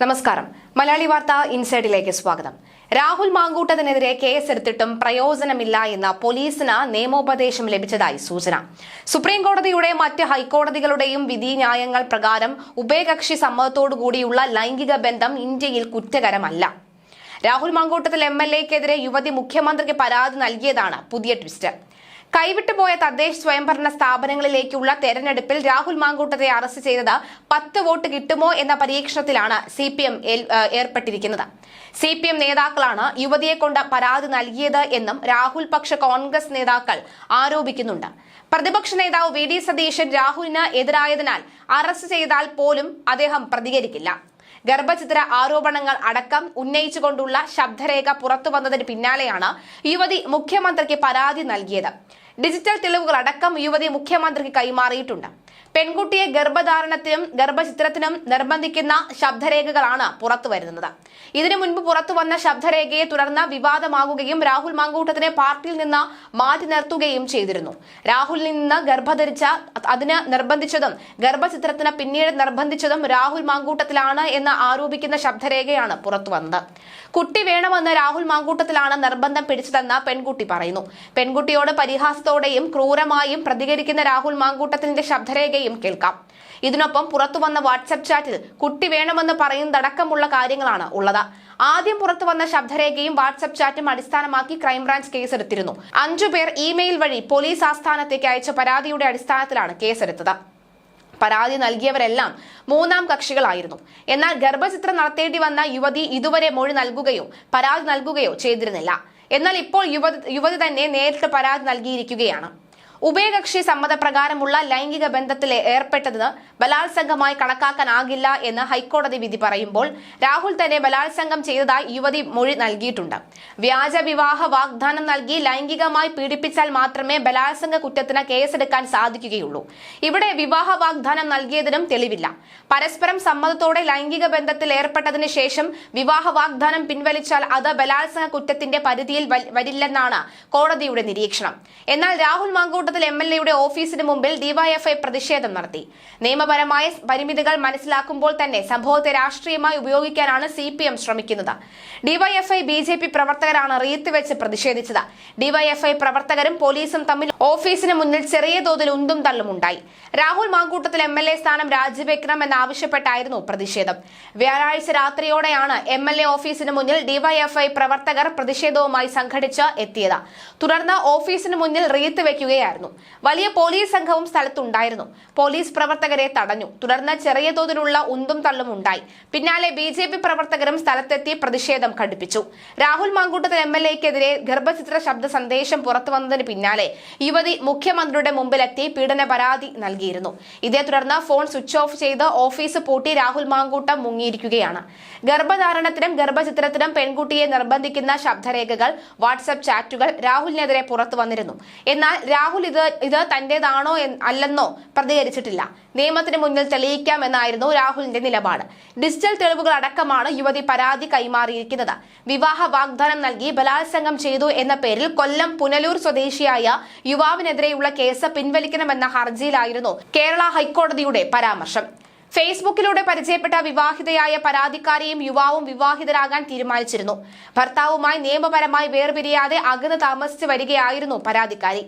നമസ്കാരം. മലയാളി വാർത്ത ഇൻസൈഡിലേക്ക് സ്വാഗതം. രാഹുൽ മാങ്കൂട്ടത്തിനെതിരെ കേസെടുത്തിട്ടും പ്രയോജനമില്ല എന്ന പോലീസിന് നിയമോപദേശം ലഭിച്ചതായി സൂചന. സുപ്രീം കോടതിയുടെ മറ്റ് ഹൈക്കോടതികളുടെയും വിധിന്യായങ്ങൾ പ്രകാരം ഉഭയകക്ഷി സമ്മതത്തോടുകൂടിയുള്ള ലൈംഗിക ബന്ധം ഇന്ത്യയിൽ കുറ്റകരമല്ല. രാഹുൽ മാങ്കൂട്ടത്തിൽ MLA-ക്കെതിരെ യുവതി മുഖ്യമന്ത്രിക്ക് പരാതി നൽകിയതാണ് പുതിയ ട്വിസ്റ്റ്. കൈവിട്ടുപോയ തദ്ദേശ സ്വയംഭരണ സ്ഥാപനങ്ങളിലേക്കുള്ള തെരഞ്ഞെടുപ്പിൽ രാഹുൽ മാങ്കൂട്ടത്തെ അറസ്റ്റ് ചെയ്തത് 10 വോട്ട് കിട്ടുമോ എന്ന പരീക്ഷണത്തിലാണ് CPM ഏർപ്പെട്ടിരിക്കുന്നത്. CPM നേതാക്കളാണ് യുവതിയെ കൊണ്ട് പരാതി നൽകിയത് എന്നും രാഹുൽ പക്ഷ കോൺഗ്രസ് നേതാക്കൾ ആരോപിക്കുന്നുണ്ട്. പ്രതിപക്ഷ നേതാവ് VD സതീശൻ രാഹുലിന് എതിരായതിനാൽ അറസ്റ്റ് ചെയ്താൽ പോലും അദ്ദേഹം പ്രതികരിക്കില്ല. ഗർഭചിത്ര ആരോപണങ്ങൾ അടക്കം ഉന്നയിച്ചുകൊണ്ടുള്ള ശബ്ദരേഖ പുറത്തുവന്നതിന് പിന്നാലെയാണ് യുവതി മുഖ്യമന്ത്രിക്ക് പരാതി നൽകിയത്. ഡിജിറ്റൽ തെളിവുകൾ അടക്കം യുവതി മുഖ്യമന്ത്രിക്ക് കൈമാറിയിട്ടുണ്ട്. പെൺകുട്ടിയെ ഗർഭധാരണത്തിനും ഗർഭചിത്രത്തിനും നിർബന്ധിക്കുന്ന ശബ്ദരേഖകളാണ് പുറത്തുവരുന്നത്. ഇതിനു മുൻപ് പുറത്തുവന്ന ശബ്ദരേഖയെ തുടർന്ന് വിവാദമാകുകയും രാഹുൽ മാങ്കൂട്ടത്തിനെ പാർട്ടിയിൽ നിന്ന് മാറ്റി നിർത്തുകയും ചെയ്തിരുന്നു. രാഹുലിൽ നിന്ന് ഗർഭധരിച്ച അതിന് നിർബന്ധിച്ചതും ഗർഭചിത്രത്തിന് പിന്നീട് നിർബന്ധിച്ചതും രാഹുൽ മാങ്കൂട്ടത്തിലാണ് എന്ന് ആരോപിക്കുന്ന ശബ്ദരേഖയാണ് പുറത്തുവന്നത്. കുട്ടി വേണമെന്ന് രാഹുൽ മാങ്കൂട്ടത്തിലാണ് നിർബന്ധം പിടിച്ചതെന്ന് പെൺകുട്ടി പറയുന്നു. പെൺകുട്ടിയോട് പരിഹാസത്തോടെയും ക്രൂരമായും പ്രതികരിക്കുന്ന രാഹുൽ മാങ്കൂട്ടത്തിന്റെ ശബ്ദരേഖയും കേൾക്കാം. ഇതിനൊപ്പം പുറത്തുവന്ന വാട്സ്ആപ്പ് ചാറ്റിൽ കുട്ടി വേണമെന്ന് പറയുന്നതടക്കമുള്ള കാര്യങ്ങളാണ് ഉള്ളത്. ആദ്യം പുറത്തുവന്ന ശബ്ദരേഖയും വാട്സ്ആപ്പ് ചാറ്റും അടിസ്ഥാനമാക്കി ക്രൈംബ്രാഞ്ച് കേസെടുത്തിരുന്നു. 5 പേർ ഇമെയിൽ വഴി പോലീസ് ആസ്ഥാനത്തേക്ക് അയച്ച പരാതിയുടെ അടിസ്ഥാനത്തിലാണ് കേസെടുത്തത്. പരാതി നൽകിയവരെല്ലാം മൂന്നാം കക്ഷികളായിരുന്നു. എന്നാൽ ഗർഭചിത്രം നടത്തേണ്ടി വന്ന യുവതി ഇതുവരെ മൊഴി നൽകുകയോ പരാതി നൽകുകയോ ചെയ്തിരുന്നില്ല. എന്നാൽ ഇപ്പോൾ യുവതി തന്നെ നേരിട്ട് പരാതി നൽകിയിരിക്കുകയാണ്. ഉഭയകക്ഷി സമ്മതപ്രകാരമുള്ള ലൈംഗിക ബന്ധത്തിൽ ഏർപ്പെട്ടത് ബലാത്സംഗമായി കണക്കാക്കാനാകില്ല എന്ന് ഹൈക്കോടതി വിധി പറയുമ്പോൾ രാഹുൽ തന്നെ ബലാത്സംഗം ചെയ്തതായി യുവതി മൊഴി നൽകിയിട്ടുണ്ട്. വ്യാജ വിവാഹ വാഗ്ദാനം നൽകി ലൈംഗികമായി പീഡിപ്പിച്ചാൽ മാത്രമേ ബലാത്സംഗ കുറ്റത്തിന് കേസെടുക്കാൻ സാധിക്കുകയുള്ളൂ. ഇവിടെ വിവാഹ വാഗ്ദാനം നൽകിയതിനും തെളിവില്ല. പരസ്പരം സമ്മതത്തോടെ ലൈംഗിക ബന്ധത്തിൽ ഏർപ്പെട്ടതിന് ശേഷം വിവാഹ വാഗ്ദാനം പിൻവലിച്ചാൽ അത് ബലാത്സംഗ കുറ്റത്തിന്റെ പരിധിയിൽ വരില്ലെന്നാണ് കോടതിയുടെ നിരീക്ഷണം. എന്നാൽ രാഹുൽ മാങ്കൂട്ടത്തിൽ MLA-യുടെ ഓഫീസിന് മുമ്പിൽ DYFI പ്രതിഷേധം നടത്തി. നിയമപരമായ പരിമിതികൾ മനസ്സിലാക്കുമ്പോൾ തന്നെ സംഭവത്തെ രാഷ്ട്രീയമായി ഉപയോഗിക്കാനാണ് CPM ശ്രമിക്കുന്നത്. DYFI BJP പ്രവർത്തകരാണ് റീത്ത് വെച്ച് പ്രതിഷേധിച്ചത്. DYFI പ്രവർത്തകരും പോലീസും തമ്മിൽ ഓഫീസിന് മുന്നിൽ ചെറിയ തോതിൽ ഉന്തും തള്ളും ഉണ്ടായി. രാഹുൽ മാങ്കൂട്ടത്തിൽ MLA സ്ഥാനം രാജിവെക്കണമെന്നാവശ്യപ്പെട്ടായിരുന്നു പ്രതിഷേധം. വ്യാഴാഴ്ച രാത്രിയോടെയാണ് MLA ഓഫീസിന് മുന്നിൽ DYFI പ്രവർത്തകർ പ്രതിഷേധവുമായി സംഘടിച്ച് എത്തിയത്. തുടർന്ന് ഓഫീസിന് മുന്നിൽ റീത്ത് വെക്കുകയായിരുന്നു. വലിയ പോലീസ് സംഘവും സ്ഥലത്തുണ്ടായിരുന്നു. പോലീസ് പ്രവർത്തകരെ തടഞ്ഞു. തുടർന്ന് ചെറിയ തോതിലുള്ള ഉന്തും തള്ളും ഉണ്ടായി. പിന്നാലെ BJP പ്രവർത്തകരും സ്ഥലത്തെത്തി പ്രതിഷേധം ഘടിപ്പിച്ചു. രാഹുൽ മാങ്കൂട്ടത്തിൽ MLA-ക്കെതിരെ ഗർഭചിത്ര ശബ്ദ സന്ദേശം പുറത്തുവന്നതിന് പിന്നാലെ യുവതി മുഖ്യമന്ത്രിയുടെ മുമ്പിലെത്തി പീഡന പരാതി നൽകിയിരുന്നു. ഇതേ തുടർന്ന് ഫോൺ സ്വിച്ച് ഓഫ് ചെയ്ത് ഓഫീസ് പൂട്ടി രാഹുൽ മാങ്കൂട്ടം മുങ്ങിയിരിക്കുകയാണ്. ഗർഭധാരണത്തിനും ഗർഭചിത്രത്തിനും പെൺകുട്ടിയെ നിർബന്ധിക്കുന്ന ശബ്ദരേഖകൾ, വാട്സ്ആപ്പ് ചാറ്റുകൾ രാഹുലിനെതിരെ പുറത്തു വന്നിരുന്നു. എന്നാൽ രാഹുൽ ഇത് തന്റേതാണോ അല്ലെന്നോ പ്രതികരിച്ചിട്ടില്ല. നിയമത്തിന് മുന്നിൽ തെളിയിക്കാമെന്നായിരുന്നു രാഹുലിന്റെ നിലപാട്. ഡിജിറ്റൽ തെളിവുകൾ അടക്കമാണ് യുവതി പരാതി കൈമാറിയിരിക്കുന്നത്. വിവാഹ വാഗ്ദാനം നൽകി ബലാത്സംഗം ചെയ്തു എന്ന പേരിൽ കൊല്ലം പുനലൂർ സ്വദേശിയായ യുവാവിനെതിരെയുള്ള കേസ് പിൻവലിക്കണമെന്ന ഹർജിയിലായിരുന്നു കേരള ഹൈക്കോടതിയുടെ പരാമർശം. ഫേസ്ബുക്കിലൂടെ പരിചയപ്പെട്ട വിവാഹിതയായ പരാതിക്കാരിയും യുവാവും വിവാഹിതരാകാൻ തീരുമാനിച്ചിരുന്നു. ഭർത്താവുമായി നിയമപരമായി വേർപിരിയാതെ അകന്ന് താമസിച്ചു വരികയായിരുന്നു പരാതിക്കാരി.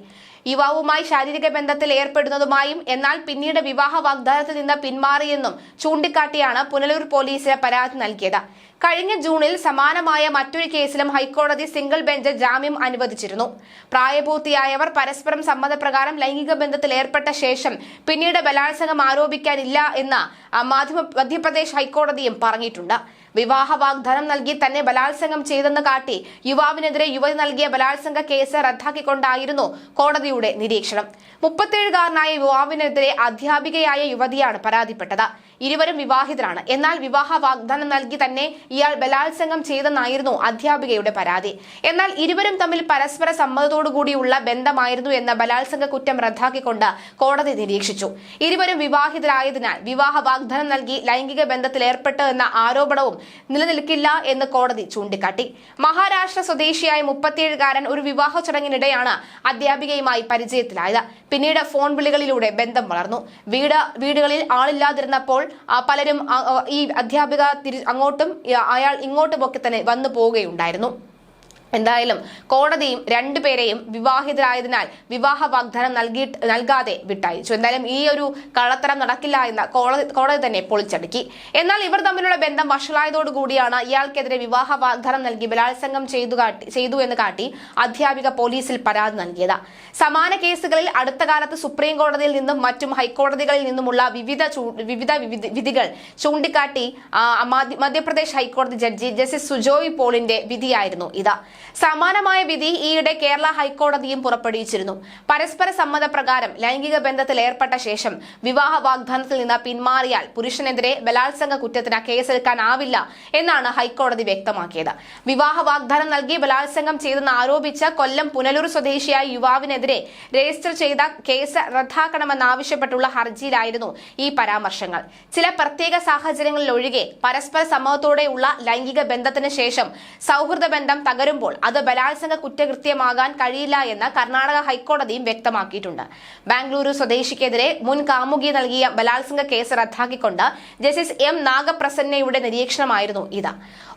യുവാവുമായി ശാരീരിക ബന്ധത്തിൽ ഏർപ്പെടുന്നതുമായും എന്നാൽ പിന്നീട് വിവാഹ വാഗ്ദാനത്തിൽ നിന്ന് പിന്മാറിയെന്നും ചൂണ്ടിക്കാട്ടിയാണ് പുനലൂർ പോലീസിന് പരാതി നൽകിയത്. കഴിഞ്ഞ ജൂണിൽ സമാനമായ മറ്റൊരു കേസിലും ഹൈക്കോടതി സിംഗിൾ ബെഞ്ച് ജാമ്യം അനുവദിച്ചിരുന്നു. പ്രായപൂർത്തിയായവർ പരസ്പരം സമ്മതപ്രകാരം ലൈംഗിക ബന്ധത്തിൽ ഏർപ്പെട്ട ശേഷം പിന്നീട് ബലാത്സംഗം ആരോപിക്കാനില്ല എന്ന് മധ്യപ്രദേശ് ഹൈക്കോടതിയും പറഞ്ഞിട്ടുണ്ട്. വിവാഹ വാഗ്ദാനം നൽകി തന്നെ ബലാത്സംഗം ചെയ്തെന്ന് കാട്ടി യുവാവിനെതിരെ യുവതി നൽകിയ ബലാത്സംഗ കേസ് റദ്ദാക്കിക്കൊണ്ടായിരുന്നു കോടതിയുടെ നിരീക്ഷണം. 37-കാരനായ യുവാവിനെതിരെ അധ്യാപികയായ യുവതിയാണ് പരാതിപ്പെട്ടത്. ഇരുവരും വിവാഹിതരാണ്. എന്നാൽ വിവാഹ വാഗ്ദാനം നൽകി തന്നെ ഇയാൾ ബലാത്സംഗം ചെയ്തെന്നായിരുന്നു അധ്യാപികയുടെ പരാതി. എന്നാൽ ഇരുവരും തമ്മിൽ പരസ്പര സമ്മതത്തോടുകൂടിയുള്ള ബന്ധമായിരുന്നു എന്ന ബലാത്സംഗ കുറ്റം റദ്ദാക്കിക്കൊണ്ട് കോടതി നിരീക്ഷിച്ചു. ഇരുവരും വിവാഹിതരായതിനാൽ വിവാഹ വാഗ്ദാനം നൽകി ലൈംഗിക ബന്ധത്തിൽ ഏർപ്പെട്ടു എന്ന ആരോപണവും നിലനിൽക്കില്ല എന്ന് കോടതി ചൂണ്ടിക്കാട്ടി. മഹാരാഷ്ട്ര സ്വദേശിയായ 37-കാരൻ ഒരു വിവാഹ ചടങ്ങിനിടെയാണ് അധ്യാപികയുമായി പരിചയത്തിലായത്. പിന്നീട് ഫോൺ വിളികളിലൂടെ ബന്ധം വളർന്നു. വീടുകളിൽ ആളില്ലാതിരുന്നപ്പോൾ പലരും ഈ അധ്യാപിക അങ്ങോട്ടും അയാൾ ഇങ്ങോട്ടുമൊക്കെ തന്നെ വന്നു പോവുകയുണ്ടായിരുന്നു. എന്തായാലും കോടതിയും രണ്ടുപേരെയും വിവാഹിതരായതിനാൽ വിവാഹ വാഗ്ദാനം നൽകാതെ വിട്ടയച്ചു. എന്തായാലും ഈ ഒരു കള്ളത്തരം നടക്കില്ല എന്ന് കോടതി തന്നെ പൊളിച്ചടുക്കി. എന്നാൽ ഇവർ തമ്മിലുള്ള ബന്ധം വഷളായതോടുകൂടിയാണ് ഇയാൾക്കെതിരെ വിവാഹ വാഗ്ദാനം നൽകി ബലാത്സംഗം ചെയ്തു എന്ന് കാട്ടി അധ്യാപിക പോലീസിൽ പരാതി നൽകിയത്. സമാന കേസുകളിൽ അടുത്ത കാലത്ത് സുപ്രീം കോടതിയിൽ നിന്നും മറ്റും ഹൈക്കോടതികളിൽ നിന്നുമുള്ള വിവിധ വിധികൾ ചൂണ്ടിക്കാട്ടി മധ്യപ്രദേശ് ഹൈക്കോടതി ജഡ്ജി ജസ്റ്റിസ് സുജോയ് പോളിന്റെ വിധിയായിരുന്നു ഇത്. സമാനമായ വിധി ഈയിടെ കേരള ഹൈക്കോടതിയും പുറപ്പെടുവിച്ചിരുന്നു. പരസ്പര സമ്മതപ്രകാരം ലൈംഗിക ബന്ധത്തിൽ ഏർപ്പെട്ട ശേഷം വിവാഹ വാഗ്ദാനത്തിൽ നിന്ന് പിന്മാറിയാൽ പുരുഷനെതിരെ ബലാത്സംഗ കുറ്റത്തിന് കേസെടുക്കാനാവില്ല എന്നാണ് ഹൈക്കോടതി വ്യക്തമാക്കിയത്. വിവാഹ വാഗ്ദാനം നൽകി ബലാത്സംഗം ചെയ്തെന്ന് ആരോപിച്ച കൊല്ലം പുനലൂർ സ്വദേശിയായ യുവാവിനെതിരെ രജിസ്റ്റർ ചെയ്ത കേസ് റദ്ദാക്കണമെന്നാവശ്യപ്പെട്ടുള്ള ഹർജിയിലായിരുന്നു ഈ പരാമർശങ്ങൾ. ചില പ്രത്യേക സാഹചര്യങ്ങളിൽ ഒഴികെ പരസ്പര സമ്മതത്തോടെയുള്ള ലൈംഗിക ബന്ധത്തിന് ശേഷം സൗഹൃദ ബന്ധം തകരുമ്പോൾ അത് ബലാത്സംഗ കുറ്റകൃത്യമാകാൻ കഴിയില്ല എന്ന് കർണാടക ഹൈക്കോടതിയും വ്യക്തമാക്കിയിട്ടുണ്ട്. ബാംഗ്ലൂരു സ്വദേശിക്കെതിരെ മുൻ കാമുകി നൽകിയ ബലാത്സംഗ കേസ് റദ്ദാക്കിക്കൊണ്ട് ജസ്റ്റിസ് എം നാഗപ്രസന്നയുടെ നിരീക്ഷണമായിരുന്നു ഇത്.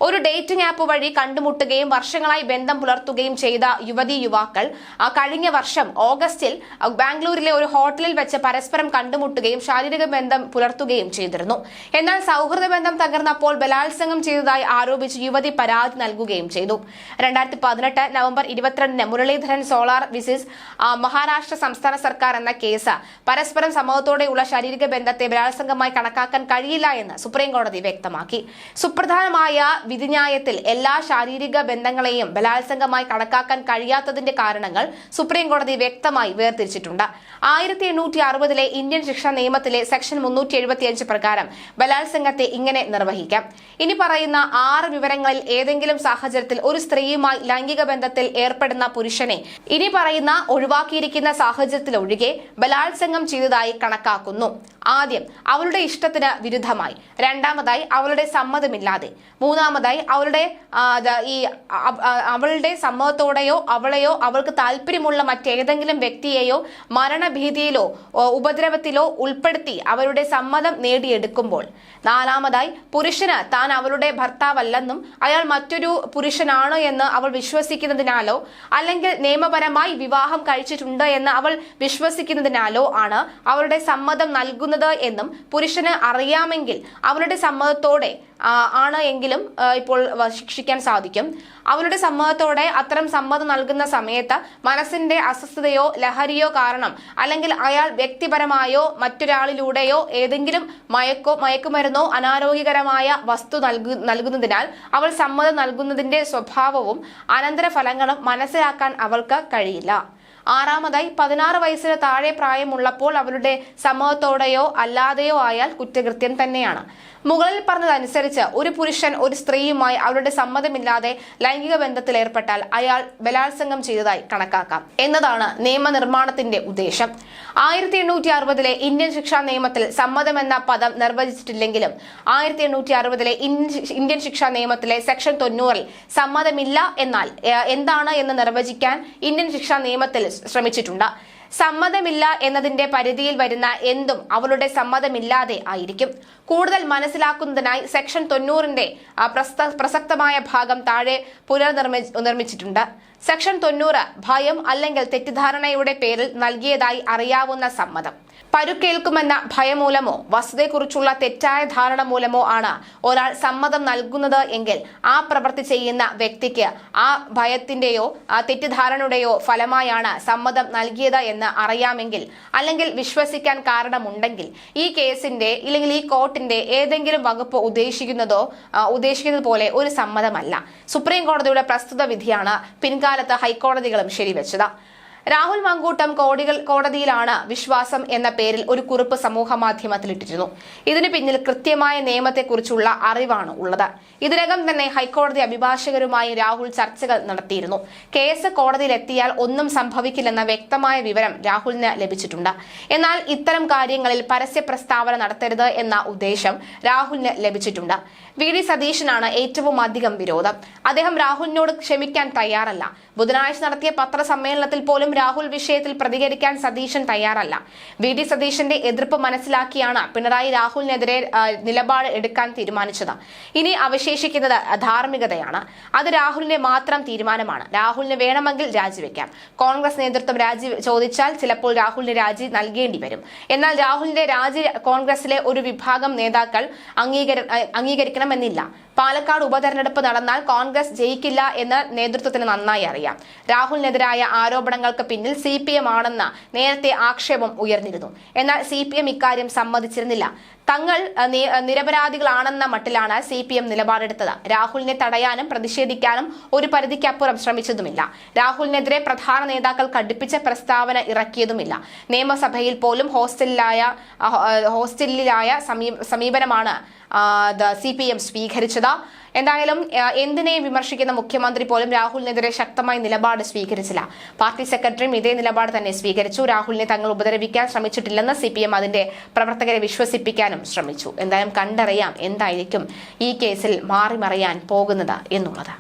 ഒരു ഡേറ്റിംഗ് ആപ്പ് വഴി കണ്ടുമുട്ടുകയും വർഷങ്ങളായി ബന്ധം പുലർത്തുകയും ചെയ്ത യുവാക്കൾ കഴിഞ്ഞ വർഷം ഓഗസ്റ്റിൽ ബാംഗ്ലൂരിലെ ഒരു ഹോട്ടലിൽ വെച്ച് പരസ്പരം കണ്ടുമുട്ടുകയും ശാരീരിക ബന്ധം പുലർത്തുകയും ചെയ്തിരുന്നു. എന്നാൽ സൗഹൃദ ബന്ധം തകർന്നപ്പോൾ ബലാത്സംഗം ചെയ്തതായി ആരോപിച്ച് യുവതി പരാതി നൽകുകയും ചെയ്തു. 2018 നവംബർ 22 മുരളീധരൻ സോളാർ വിസിസ് മഹാരാഷ്ട്ര സംസ്ഥാന സർക്കാർ എന്ന കേസ് പരസ്പരം സമ്മതത്തോടെയുള്ള ശാരീരിക ബന്ധത്തെ ബലാത്സംഗമായി കണക്കാക്കാൻ കഴിയില്ല എന്ന് സുപ്രീം കോടതി വ്യക്തമാക്കി. സുപ്രധാനമായ വിധിന്യായത്തിൽ എല്ലാ ശാരീരിക ബന്ധങ്ങളെയും ബലാത്സംഗമായി കണക്കാക്കാൻ കഴിയാത്തതിന്റെ കാരണങ്ങൾ സുപ്രീം കോടതി വ്യക്തമായി വേർതിരിച്ചിട്ടുണ്ട്. 1860 ഇന്ത്യൻ ശിക്ഷാ നിയമത്തിലെ സെക്ഷൻ 375 പ്രകാരം ബലാത്സംഗത്തെ ഇങ്ങനെ നിർവഹിക്കാം. ഇനി പറയുന്ന 6 വിവരങ്ങളിൽ ഏതെങ്കിലും സാഹചര്യത്തിൽ ഒരു സ്ത്രീയുമായി ലൈംഗിക ബന്ധത്തിൽ ഏർപ്പെടുന്ന പുരുഷനെ ഇനി പറയുന്ന ഒഴിവാക്കിയിരിക്കുന്ന സാഹചര്യത്തിൽ ഒഴികെ ബലാത്സംഗം ചെയ്തതായി കണക്കാക്കുന്നു. ആദ്യം, അവളുടെ ഇഷ്ടത്തിന് വിരുദ്ധമായി. രണ്ടാമതായി, അവളുടെ സമ്മതമില്ലാതെ. മൂന്നാമതായി, അവളുടെ സമ്മതത്തോടെയോ അവളെയോ അവൾക്ക് താല്പര്യമുള്ള മറ്റേതെങ്കിലും വ്യക്തിയെയോ മരണഭീതിയിലോ ഉപദ്രവത്തിലോ ഉൾപ്പെടുത്തി അവരുടെ സമ്മതം നേടിയെടുക്കുമ്പോൾ. നാലാമതായി, പുരുഷന് താൻ അവളുടെ ഭർത്താവല്ലെന്നും അയാൾ മറ്റൊരു പുരുഷനാണ് എന്ന് അവൾ വിശ്വസിക്കുന്നതിനാലോ അല്ലെങ്കിൽ നിയമപരമായി വിവാഹം കഴിച്ചിട്ടുണ്ട് എന്ന് അവൾ വിശ്വസിക്കുന്നതിനാലോ ആണ് അവളുടെ സമ്മതം നൽകുന്നത് എന്നും പുരുഷന് അറിയാമെങ്കിൽ അവളുടെ സമ്മതത്തോടെ ആണ് എങ്കിലും ഇപ്പോൾ ശിക്ഷിക്കാൻ സാധിക്കും. അവളുടെ സമ്മതത്തോടെ അത്തരം സമ്മതം നൽകുന്ന സമയത്ത് മനസ്സിന്റെ അസ്വസ്ഥതയോ ലഹരിയോ കാരണം അല്ലെങ്കിൽ അയാൾ വ്യക്തിപരമായോ മറ്റൊരാളിലൂടെയോ ഏതെങ്കിലും മയക്കുമരുന്നോ അനാരോഗ്യകരമായ വസ്തു നൽകുന്നതിനാൽ അവൾ സമ്മതം നൽകുന്നതിന്റെ സ്വഭാവവും അനന്തരഫലങ്ങളും മനസ്സിലാക്കാൻ അവൾക്ക് കഴിയില്ല. ആറാമതായി, 16 വയസ്സിന് താഴെ പ്രായമുള്ളപ്പോൾ അവരുടെ സമ്മതത്തോടെയോ അല്ലാതെയോ ആയാൽ കുറ്റകൃത്യം തന്നെയാണ്. മുകളിൽ പറഞ്ഞതനുസരിച്ച് ഒരു പുരുഷൻ ഒരു സ്ത്രീയുമായി അവരുടെ സമ്മതമില്ലാതെ ലൈംഗിക ബന്ധത്തിൽ ഏർപ്പെട്ടാൽ അയാൾ ബലാത്സംഗം ചെയ്തതായി കണക്കാക്കാം എന്നതാണ് നിയമനിർമ്മാണത്തിന്റെ ഉദ്ദേശം. 1860 ഇന്ത്യൻ ശിക്ഷാ നിയമത്തിൽ സമ്മതമെന്ന പദം നിർവചിച്ചിട്ടില്ലെങ്കിലും 1860 ഇന്ത്യൻ ശിക്ഷാ നിയമത്തിലെ സെക്ഷൻ 90 സമ്മതമില്ല എന്നാൽ എന്താണ് എന്ന് നിർവചിക്കാൻ ഇന്ത്യൻ ശിക്ഷാ നിയമത്തിൽ ശ്രമിച്ചിട്ടുണ്ട്. സമ്മതമില്ല എന്നതിന്റെ പരിധിയിൽ വരുന്ന എന്തും അവളുടെ സമ്മതമില്ലാതെ ആയിരിക്കും. കൂടുതൽ മനസ്സിലാക്കുന്നതിനായി സെക്ഷൻ 90ന്റെ പ്രസക്തമായ ഭാഗം താഴെ പുനർനിർമ്മിച്ചിട്ടുണ്ട്. സെക്ഷൻ 90 ഭയം അല്ലെങ്കിൽ തെറ്റിദ്ധാരണയുടെ പേരിൽ നൽകിയതായി അറിയാവുന്ന സമ്മതം. പരുക്കേൽക്കുമെന്ന ഭയമൂലമോ വസ്തുതയെക്കുറിച്ചുള്ള തെറ്റായ ധാരണ മൂലമോ ആണ് ഒരാൾ സമ്മതം നൽകുന്നത് എങ്കിൽ ആ പ്രവൃത്തി ചെയ്യുന്ന വ്യക്തിക്ക് ആ ഭയത്തിന്റെയോ തെറ്റിദ്ധാരണയുടെയോ ഫലമായാണ് സമ്മതം നൽകിയത് എന്ന് അറിയാമെങ്കിൽ അല്ലെങ്കിൽ വിശ്വസിക്കാൻ കാരണമുണ്ടെങ്കിൽ ഈ കേസിന്റെ അല്ലെങ്കിൽ ഈ കോർട്ടിന്റെ ഏതെങ്കിലും വകുപ്പ് ഉദ്ദേശിക്കുന്നത് പോലെ ഒരു സമ്മതമല്ല. സുപ്രീം കോടതിയുടെ പ്രസ്തുത വിധിയാണ് പിൻകാലത്ത് ഹൈക്കോടതികളും ശരിവെച്ചത്. രാഹുൽ മാങ്കൂട്ടം കോടതിയിലാണ് വിശ്വാസം എന്ന പേരിൽ ഒരു കുറിപ്പ് സമൂഹ മാധ്യമത്തിൽ ഇട്ടിരുന്നു. ഇതിനു പിന്നിൽ കൃത്യമായ നിയമത്തെക്കുറിച്ചുള്ള അറിവാണ് ഉള്ളത്. ഇതിനകം തന്നെ ഹൈക്കോടതി അഭിഭാഷകരുമായി രാഹുൽ ചർച്ചകൾ നടത്തിയിരുന്നു. കേസ് കോടതിയിലെത്തിയാൽ ഒന്നും സംഭവിക്കില്ലെന്ന വ്യക്തമായ വിവരം രാഹുലിന് ലഭിച്ചിട്ടുണ്ട്. എന്നാൽ ഇത്തരം കാര്യങ്ങളിൽ പരസ്യ പ്രസ്താവന നടത്തരുത് എന്ന ഉദ്ദേശം രാഹുലിന് ലഭിച്ചിട്ടുണ്ട്. വി.ഡി. സതീശനാണ് ഏറ്റവും അധികം വിരോധം. അദ്ദേഹം രാഹുലിനോട് ക്ഷമിക്കാൻ തയ്യാറല്ല. ബുധനാഴ്ച നടത്തിയ പത്രസമ്മേളനത്തിൽ പോലും രാഹുൽ വിഷയത്തിൽ പ്രതികരിക്കാൻ സതീശൻ തയ്യാറല്ല. വി.ഡി. സതീശന്റെ എതിർപ്പ് മനസ്സിലാക്കിയാണ് പിണറായി രാഹുലിനെതിരെ നിലപാട് എടുക്കാൻ തീരുമാനിച്ചത്. ഇനി അവശേഷിക്കുന്നത് ധാർമ്മികതയാണ്. അത് രാഹുലിന്റെ മാത്രം തീരുമാനമാണ്. രാഹുലിന് വേണമെങ്കിൽ രാജിവെക്കാം. കോൺഗ്രസ് നേതൃത്വം രാജി ചോദിച്ചാൽ ചിലപ്പോൾ രാഹുലിന് രാജി നൽകേണ്ടി വരും. എന്നാൽ രാഹുലിന്റെ രാജി കോൺഗ്രസിലെ ഒരു വിഭാഗം നേതാക്കൾ അംഗീകരിക്കണമെന്നില്ല. പാലക്കാട് ഉപതെരഞ്ഞെടുപ്പ് നടന്നാൽ കോൺഗ്രസ് ജയിക്കില്ല എന്ന് നേതൃത്വത്തിന് നന്നായി അറിയാം. രാഹുലിനെതിരായ ആരോപണങ്ങൾക്ക് പിന്നിൽ CPM ആണെന്ന നേരത്തെ ആക്ഷേപം ഉയർന്നിരുന്നു. എന്നാൽ CPM ഇക്കാര്യം സമ്മതിച്ചിരുന്നില്ല. തങ്ങൾ നിരപരാധികളാണെന്ന മട്ടിലാണ് CPM നിലപാടെടുത്തത്. രാഹുലിനെ തടയാനും പ്രതിഷേധിക്കാനും ഒരു പരിധിക്കപ്പുറം ശ്രമിച്ചതുമില്ല. രാഹുലിനെതിരെ പ്രധാന നേതാക്കൾ കടുപ്പിച്ച പ്രസ്താവന ഇറക്കിയതുമില്ല. നിയമസഭയിൽ പോലും ഹോസ്റ്റലിലായ സമീപനമാണ് CPM സ്വീകരിച്ചത്. എന്തായാലും എന്തിനെ വിമർശിക്കുന്ന മുഖ്യമന്ത്രി പോലും രാഹുലിനെതിരെ ശക്തമായ നിലപാട് സ്വീകരിച്ചില്ല. പാർട്ടി സെക്രട്ടറിയും ഇതേ നിലപാട് തന്നെ സ്വീകരിച്ചു. രാഹുലിനെ തങ്ങൾ ഉപദ്രവിക്കാൻ ശ്രമിച്ചിട്ടില്ലെന്ന് CPM അതിന്റെ പ്രവർത്തകരെ വിശ്വസിപ്പിക്കാനും ശ്രമിച്ചു. എന്തായാലും കണ്ടറിയാം എന്തായിരിക്കും ഈ കേസിൽ മാറിമറിയാൻ പോകുന്നത് എന്നുള്ളത്.